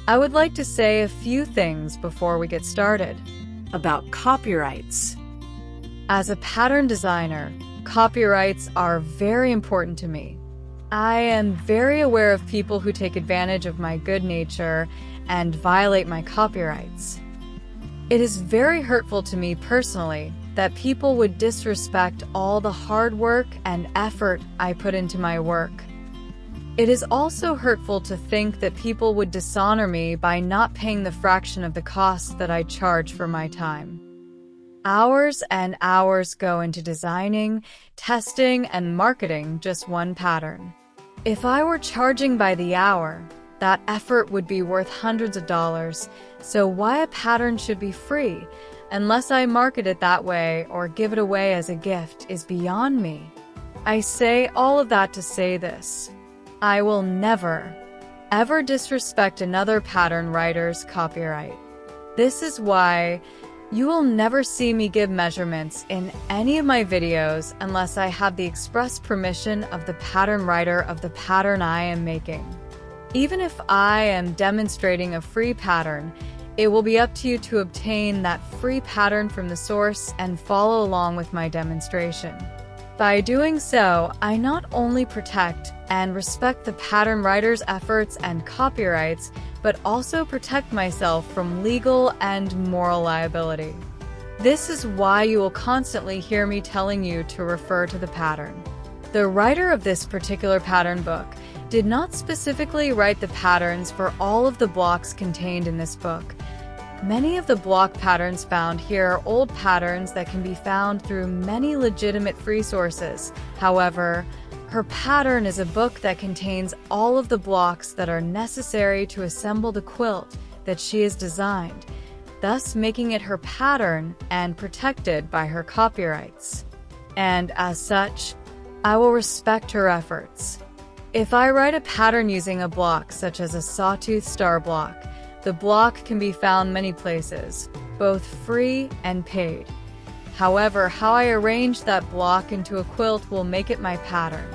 I would like to say a few things before we get started. About copyrights. As a pattern designer, copyrights are very important to me. I am very aware of people who take advantage of my good nature and violate my copyrights. It is very hurtful to me personally that people would disrespect all the hard work and effort I put into my work. It is also hurtful to think that people would dishonor me by not paying the fraction of the cost that I charge for my time. Hours and hours go into designing, testing, and marketing just one pattern. If I were charging by the hour, that effort would be worth hundreds of dollars, so why a pattern should be free, unless I market it that way or give it away as a gift, is beyond me. I say all of that to say this. I will never, ever disrespect another pattern writer's copyright. This is why you will never see me give measurements in any of my videos unless I have the express permission of the pattern writer of the pattern I am making. Even if I am demonstrating a free pattern, it will be up to you to obtain that free pattern from the source and follow along with my demonstration. By doing so, I not only protect and respect the pattern writer's efforts and copyrights, but also protect myself from legal and moral liability. This is why you will constantly hear me telling you to refer to the pattern. The writer of this particular pattern book did not specifically write the patterns for all of the blocks contained in this book. Many of the block patterns found here are old patterns that can be found through many legitimate free sources. However, her pattern is a book that contains all of the blocks that are necessary to assemble the quilt that she has designed, thus making it her pattern and protected by her copyrights. And as such, I will respect her efforts. If I write a pattern using a block such as a sawtooth star block, the block can be found many places, both free and paid. However, how I arrange that block into a quilt will make it my pattern.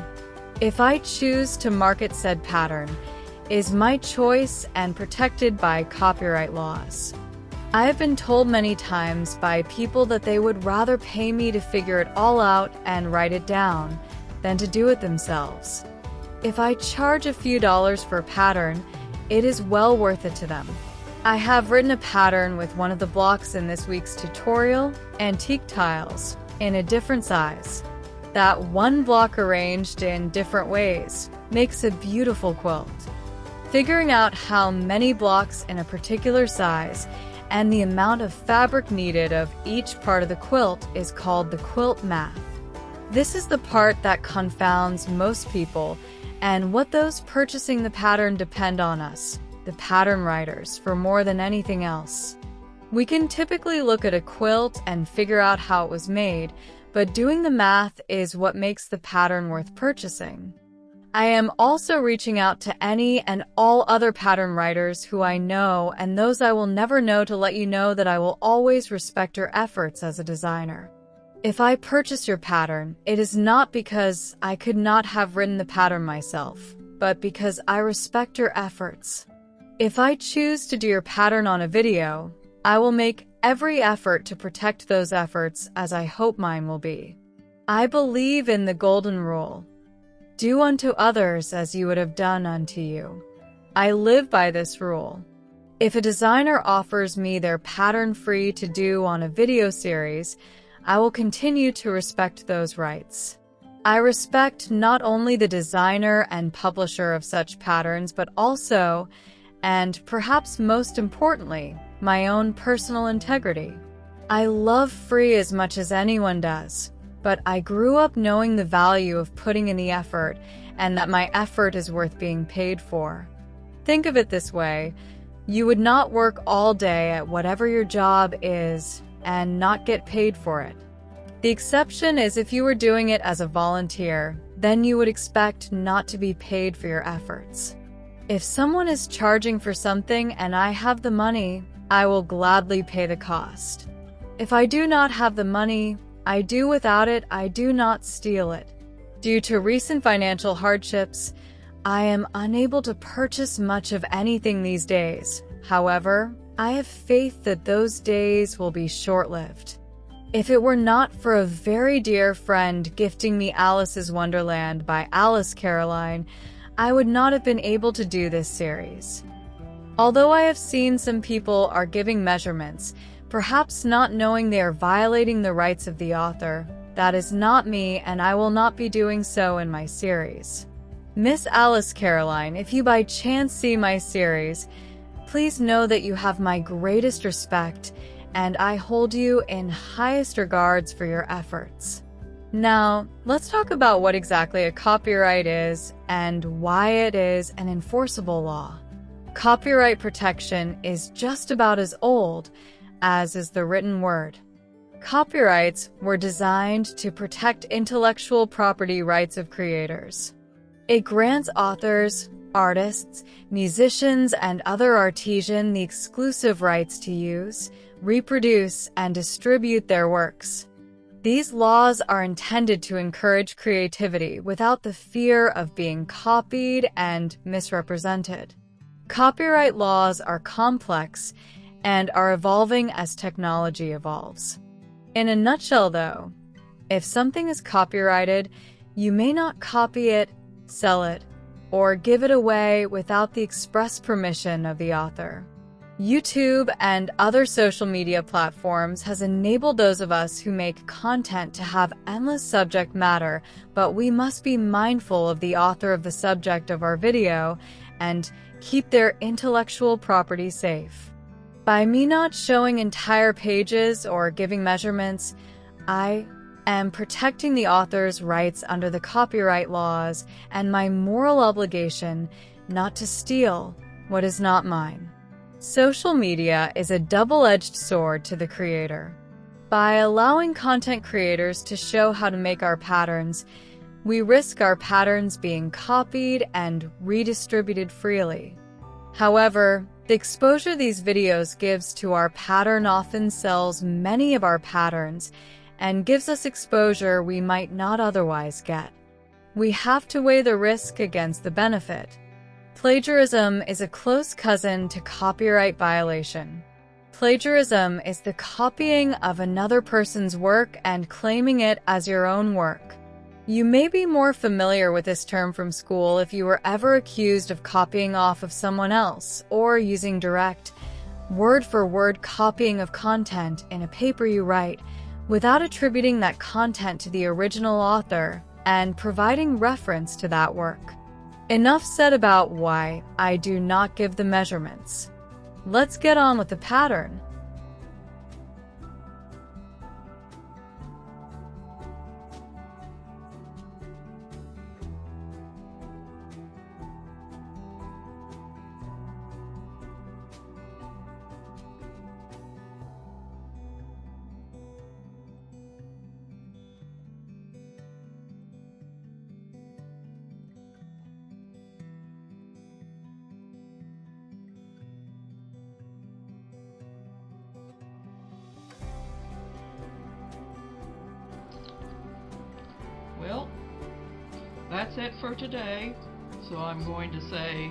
If I choose to market said pattern, is my choice and protected by copyright laws. I have been told many times by people that they would rather pay me to figure it all out and write it down than to do it themselves. If I charge a few dollars for a pattern, it is well worth it to them. I have written a pattern with one of the blocks in this week's tutorial, antique tiles, in a different size. That one block arranged in different ways makes a beautiful quilt. Figuring out how many blocks in a particular size and the amount of fabric needed of each part of the quilt is called the quilt math. This is the part that confounds most people and what those purchasing the pattern depend on us, the pattern writers, for more than anything else. We can typically look at a quilt and figure out how it was made, but doing the math is what makes the pattern worth purchasing. I am also reaching out to any and all other pattern writers who I know and those I will never know to let you know that I will always respect your efforts as a designer. If I purchase your pattern, it is not because I could not have written the pattern myself, but because I respect your efforts. If I choose to do your pattern on a video, I will make every effort to protect those efforts, as I hope mine will be. I believe in the golden rule. Do unto others as you would have done unto you. I live by this rule. If a designer offers me their pattern free to do on a video series, I will continue to respect those rights. I respect not only the designer and publisher of such patterns, but also, and perhaps most importantly, my own personal integrity. I love free as much as anyone does, but I grew up knowing the value of putting in the effort and that my effort is worth being paid for. Think of it this way: you would not work all day at whatever your job is and not get paid for it. The exception is if you were doing it as a volunteer, then you would expect not to be paid for your efforts. If someone is charging for something and I have the money, I will gladly pay the cost. If I do not have the money, I do without it, I do not steal it. Due to recent financial hardships, I am unable to purchase much of anything these days. However, I have faith that those days will be short-lived. If it were not for a very dear friend gifting me Alice's Wonderland by Alice Caroline, I would not have been able to do this series. Although I have seen some people are giving measurements, perhaps not knowing they are violating the rights of the author, that is not me, and I will not be doing so in my series. Miss Alice Caroline, if you by chance see my series, please know that you have my greatest respect, and I hold you in highest regards for your efforts. Now, let's talk about what exactly a copyright is and why it is an enforceable law. Copyright protection is just about as old as is the written word. Copyrights were designed to protect intellectual property rights of creators. It grants authors, artists, musicians, and other artisans the exclusive rights to use, reproduce, and distribute their works. These laws are intended to encourage creativity without the fear of being copied and misrepresented. Copyright laws are complex and are evolving as technology evolves. In a nutshell, though, if something is copyrighted, you may not copy it, sell it, or give it away without the express permission of the author. YouTube and other social media platforms has enabled those of us who make content to have endless subject matter, but we must be mindful of the author of the subject of our video and keep their intellectual property safe. By me not showing entire pages or giving measurements, I am protecting the author's rights under the copyright laws and my moral obligation not to steal what is not mine. Social media is a double-edged sword to the creator. By allowing content creators to show how to make our patterns, we risk our patterns being copied and redistributed freely. However, the exposure these videos gives to our pattern often sells many of our patterns and gives us exposure we might not otherwise get. We have to weigh the risk against the benefit. Plagiarism is a close cousin to copyright violation. Plagiarism is the copying of another person's work and claiming it as your own work. You may be more familiar with this term from school if you were ever accused of copying off of someone else or using direct, word-for-word copying of content in a paper you write without attributing that content to the original author and providing reference to that work. Enough said about why I do not give the measurements. Let's get on with the pattern. Well, that's it for today. So I'm going to say,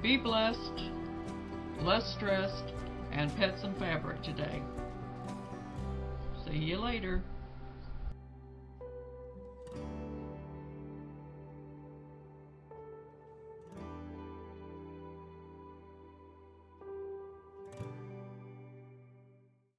be blessed, less stressed, and pet some fabric today. See you later.